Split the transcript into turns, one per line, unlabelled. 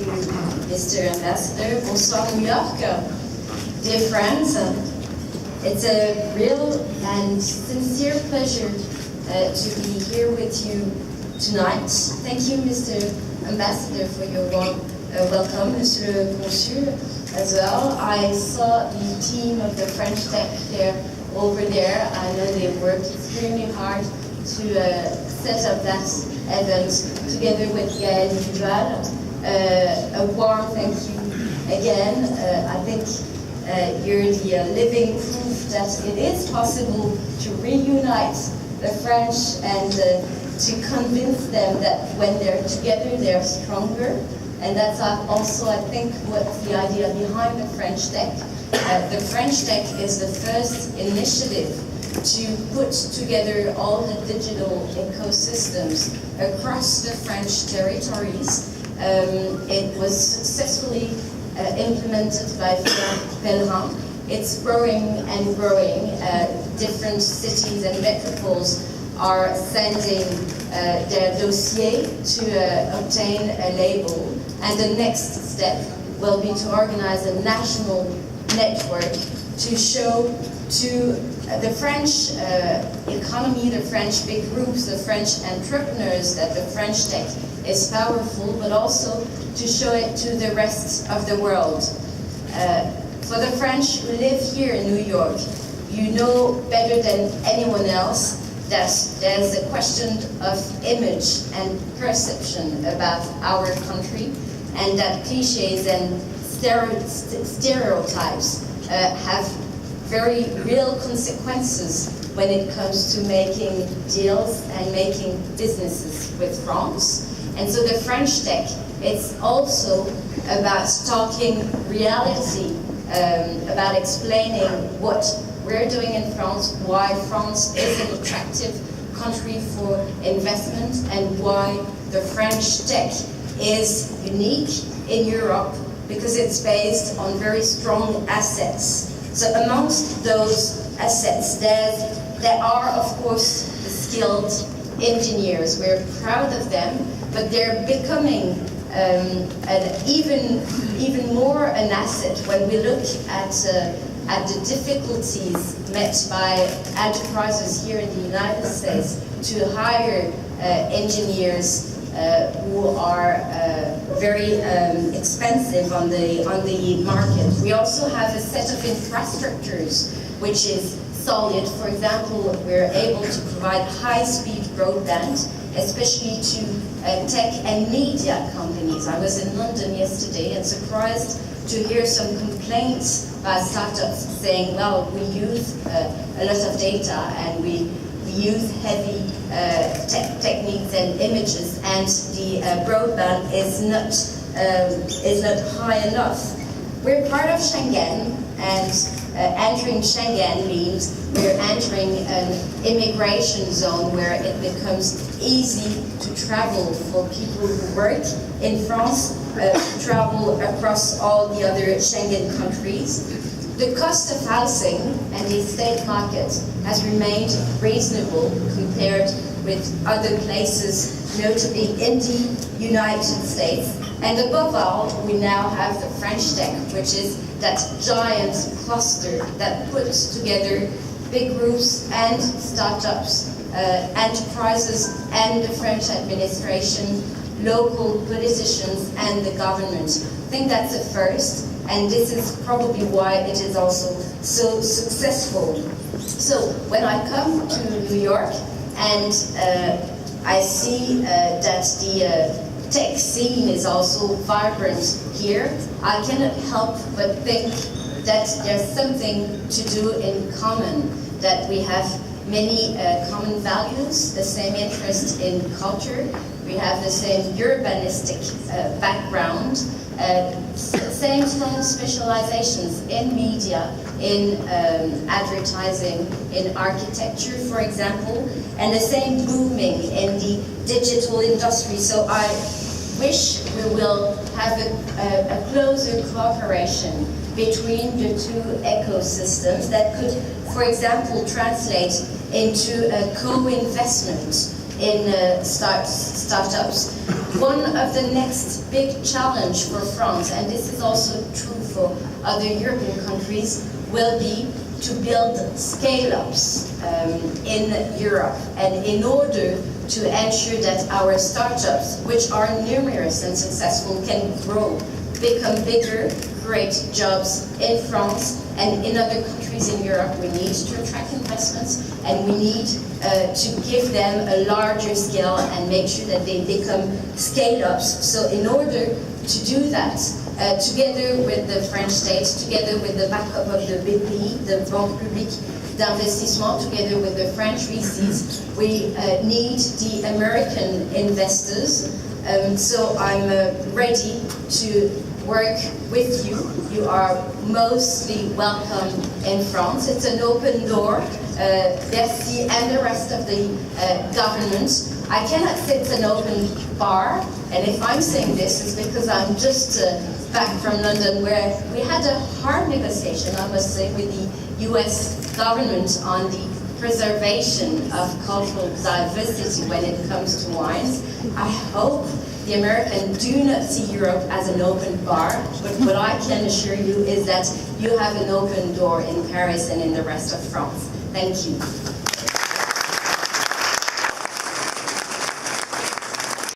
you, Mr. Ambassador. Bonsoir, New York. Dear friends, it's a real and sincere pleasure to be here with you tonight. Thank you, Mr. Ambassador, for your warm welcome, Monsieur le Consul, as well. I saw the team of the French Tech there over there. I know they worked extremely hard to set up that event together with Gaël Duval. A warm thank you again. I think you're the living proof that it is possible to reunite the French and to convince them that when they're together, they're stronger. And that's also, I think, what's the idea behind the French Tech. The French Tech is the first initiative to put together all the digital ecosystems across the French territories. It was successfully implemented by Pellerin. It's growing and growing. Different cities and metropoles are sending their dossier to obtain a label. And the next step will be to organize a national network to show to the French economy, the French big groups, the French entrepreneurs that the French tech is powerful, but also to show it to the rest of the world. For the French who live here in New York, you know better than anyone else that there's a question of image and perception about our country, and that cliches and stereotypes have very real consequences when it comes to making deals and making businesses with France. And so the French Tech, it's also about talking reality, about explaining what we're doing in France, why France is an attractive country for investment, and why the French Tech is unique in Europe because it's based on very strong assets. So amongst those assets, there are, of course, the skilled engineers. We're proud of them, but they're becoming even more an asset when we look at the difficulties met by enterprises here in the United States to hire engineers who are very expensive on the market. We also have a set of infrastructures which is solid. For example, we're able to provide high-speed broadband, especially to tech and media companies. I was in London yesterday and surprised to hear some complaints by startups saying, well, we use a lot of data and we use heavy techniques and images, and the broadband is not high enough. We're part of Schengen, and entering Schengen means we're entering an immigration zone where it becomes easy to travel for people who work in France, to travel across all the other Schengen countries. The cost of housing and the estate market has remained reasonable compared with other places, notably in the United States. And above all, we now have the French Tech, which is that giant cluster that puts together big groups and startups, enterprises and the French administration, local politicians and the government. I think that's a first, and this is probably why it is also so successful. So when I come to New York and I see that the tech scene is also vibrant here, I cannot help but think that there's something to do in common, that we have many common values, the same interest in culture, we have the same urbanistic background, same strong specializations in media, in advertising, in architecture, for example, and the same booming in the digital industry. So I wish we will have a closer cooperation between the two ecosystems that could, for example, translate into a co-investment in startups. one of the next big challenge for France, and this is also true for other European countries, will be to build scale-ups in Europe. And in order to ensure that our startups, which are numerous and successful, can grow, become bigger, create jobs in France and in other countries in Europe, we need to attract investments, and we need to give them a larger scale and make sure that they become scale-ups. So in order to do that, together with the French state, together with the backup of the BPI, the Banque Publique d'Investissement, together with the French VCs, we need the American investors. So I'm ready to work with you. You are mostly welcome in France. It's an open door. Bercy and the rest of the government. I cannot say it's an open bar, and if I'm saying this, it's because I'm just back from London, where we had a hard negotiation, I must say, with the US government on the preservation of cultural diversity when it comes to wines. I hope the Americans do not see Europe as an open bar, but what I can assure you is that you have an open door in Paris and in the rest of France. Thank you.